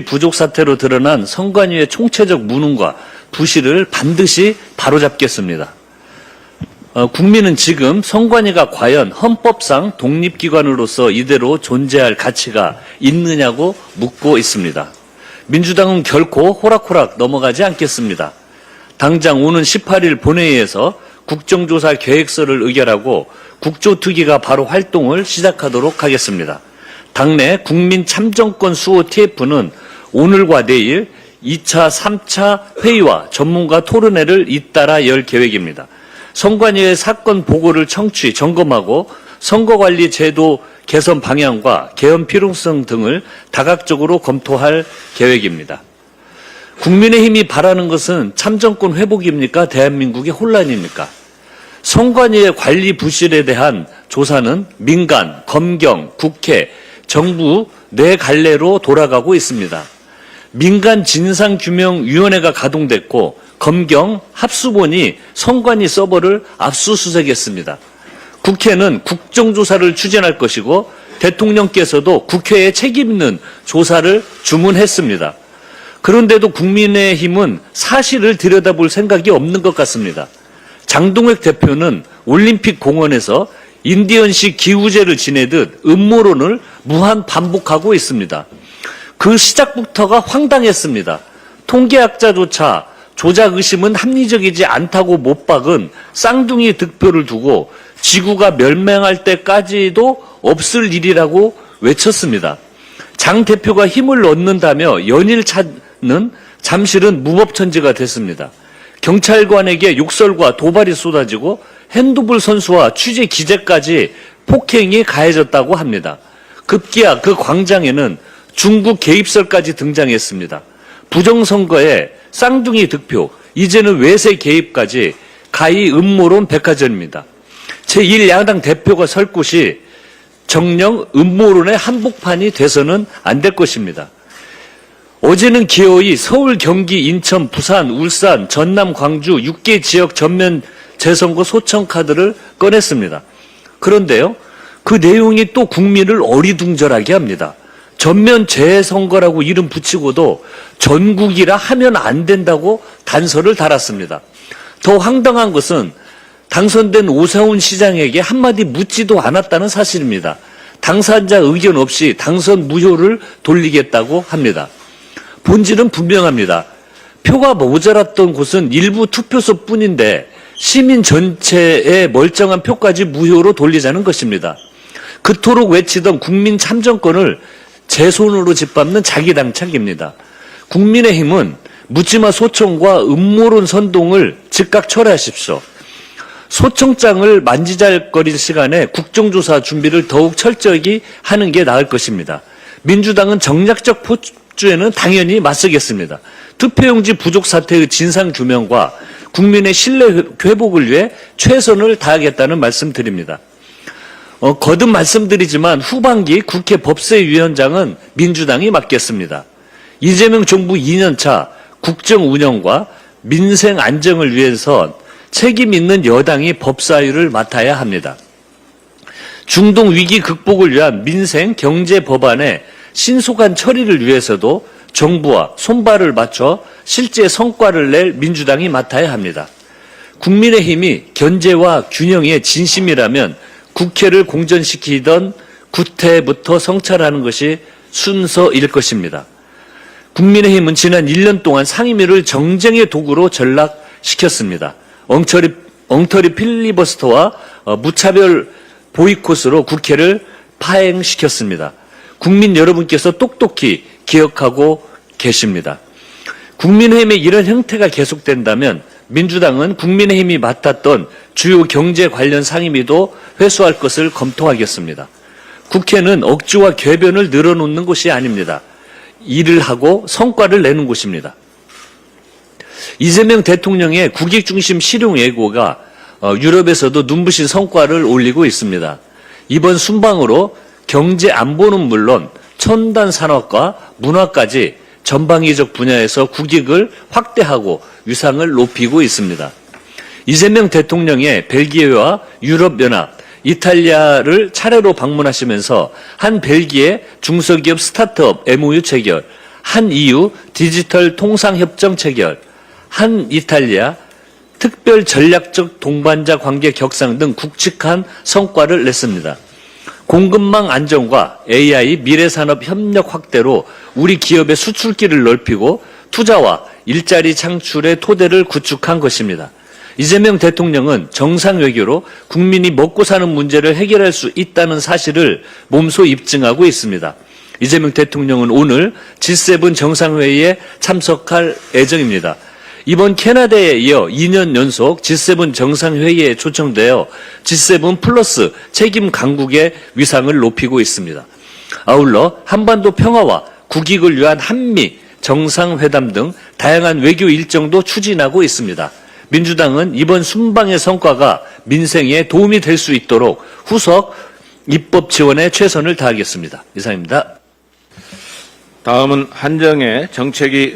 부족 사태로 드러난 선관위의 총체적 무능과 부실을 반드시 바로잡겠습니다. 국민은 지금 선관위가 과연 헌법상 독립기관으로서 이대로 존재할 가치가 있느냐고 묻고 있습니다. 민주당은 결코 호락호락 넘어가지 않겠습니다. 당장 오는 18일 본회의에서 국정조사 계획서를 의결하고 국조특위가 바로 활동을 시작하도록 하겠습니다. 당내 국민참정권 수호 TF는 오늘과 내일 2차, 3차 회의와 전문가 토론회를 잇따라 열 계획입니다. 선관위의 사건 보고를 청취, 점검하고 선거관리 제도 개선 방향과 개헌 필요성 등을 다각적으로 검토할 계획입니다. 국민의힘이 바라는 것은 참정권 회복입니까? 대한민국의 혼란입니까? 선관위의 관리 부실에 대한 조사는 민간, 검경, 국회, 정부 네 갈래로 돌아가고 있습니다. 민간 진상규명위원회가 가동됐고 검경 합수본이 선관위 서버를 압수수색했습니다. 국회는 국정조사를 추진할 것이고 대통령께서도 국회에 책임 있는 조사를 주문했습니다. 그런데도 국민의힘은 사실을 들여다볼 생각이 없는 것 같습니다. 장동혁 대표는 올림픽 공원에서 인디언식 기우제를 지내듯 음모론을 무한 반복하고 있습니다. 그 시작부터가 황당했습니다. 통계학자조차 조작 의심은 합리적이지 않다고 못 박은 쌍둥이 득표를 두고 지구가 멸망할 때까지도 없을 일이라고 외쳤습니다. 장 대표가 힘을 얻는다며 연일 찾는 잠실은 무법천지가 됐습니다. 경찰관에게 욕설과 도발이 쏟아지고 핸드볼 선수와 취재 기자까지 폭행이 가해졌다고 합니다. 급기야 그 광장에는 중국 개입설까지 등장했습니다. 부정선거에 쌍둥이 득표, 이제는 외세 개입까지 가히 음모론 백화점입니다. 제1야당 대표가 설 곳이 정녕 음모론의 한복판이 돼서는 안 될 것입니다. 어제는 기어이 서울, 경기, 인천, 부산, 울산, 전남, 광주 6개 지역 전면 재선거 소청 카드를 꺼냈습니다. 그런데요, 그 내용이 또 국민을 어리둥절하게 합니다. 전면 재선거라고 이름 붙이고도 전국이라 하면 안 된다고 단서를 달았습니다. 더 황당한 것은 당선된 오세훈 시장에게 한마디 묻지도 않았다는 사실입니다. 당사자 의견 없이 당선 무효를 돌리겠다고 합니다. 본질은 분명합니다. 표가 모자랐던 곳은 일부 투표소뿐인데 시민 전체의 멀쩡한 표까지 무효로 돌리자는 것입니다. 그토록 외치던 국민 참정권을 제 손으로 짓밟는 자기당착입니다. 국민의힘은 묻지마 소총과 음모론 선동을 즉각 철회하십시오. 소총장을 만지작거릴 시간에 국정조사 준비를 더욱 철저히 하는 게 나을 것입니다. 민주당은 정략적 포주에는 당연히 맞서겠습니다. 투표용지 부족 사태의 진상규명과 국민의 신뢰 회복을 위해 최선을 다하겠다는 말씀드립니다. 거듭 말씀드리지만 후반기 국회 법사위원장은 민주당이 맡겠습니다. 이재명 정부 2년차 국정 운영과 민생 안정을 위해서 책임 있는 여당이 법사위를 맡아야 합니다. 중동 위기 극복을 위한 민생 경제 법안의 신속한 처리를 위해서도 정부와 손발을 맞춰 실제 성과를 낼 민주당이 맡아야 합니다. 국민의힘이 견제와 균형의 진심이라면 국회를 공전시키던 구태부터 성찰하는 것이 순서일 것입니다. 국민의힘은 지난 1년 동안 상임위를 정쟁의 도구로 전락시켰습니다. 엉터리 필리버스터와 무차별 보이콧으로 국회를 파행시켰습니다. 국민 여러분께서 똑똑히 기억하고 계십니다. 국민의힘의 이런 형태가 계속된다면 민주당은 국민의힘이 맡았던 주요 경제 관련 상임위도 회수할 것을 검토하겠습니다. 국회는 억지와 궤변을 늘어놓는 곳이 아닙니다. 일을 하고 성과를 내는 곳입니다. 이재명 대통령의 국익 중심 실용 예고가 유럽에서도 눈부신 성과를 올리고 있습니다. 이번 순방으로 경제 안보는 물론 첨단 산업과 문화까지 전방위적 분야에서 국익을 확대하고 위상을 높이고 있습니다. 이재명 대통령의 벨기에와 유럽연합, 이탈리아를 차례로 방문하시면서 한 벨기에 중소기업 스타트업 MOU 체결, 한 EU 디지털 통상협정 체결, 한 이탈리아 특별 전략적 동반자 관계 격상 등 굵직한 성과를 냈습니다. 공급망 안정과 AI 미래산업 협력 확대로 우리 기업의 수출길을 넓히고 투자와 일자리 창출의 토대를 구축한 것입니다. 이재명 대통령은 정상외교로 국민이 먹고 사는 문제를 해결할 수 있다는 사실을 몸소 입증하고 있습니다. 이재명 대통령은 오늘 G7 정상회의에 참석할 예정입니다. 이번 캐나다에 이어 2년 연속 G7 정상회의에 초청되어 G7 플러스 책임 강국의 위상을 높이고 있습니다. 아울러 한반도 평화와 국익을 위한 한미 정상회담 등 다양한 외교 일정도 추진하고 있습니다. 민주당은 이번 순방의 성과가 민생에 도움이 될 수 있도록 후속 입법 지원에 최선을 다하겠습니다. 이상입니다. 다음은 한정혜 정책위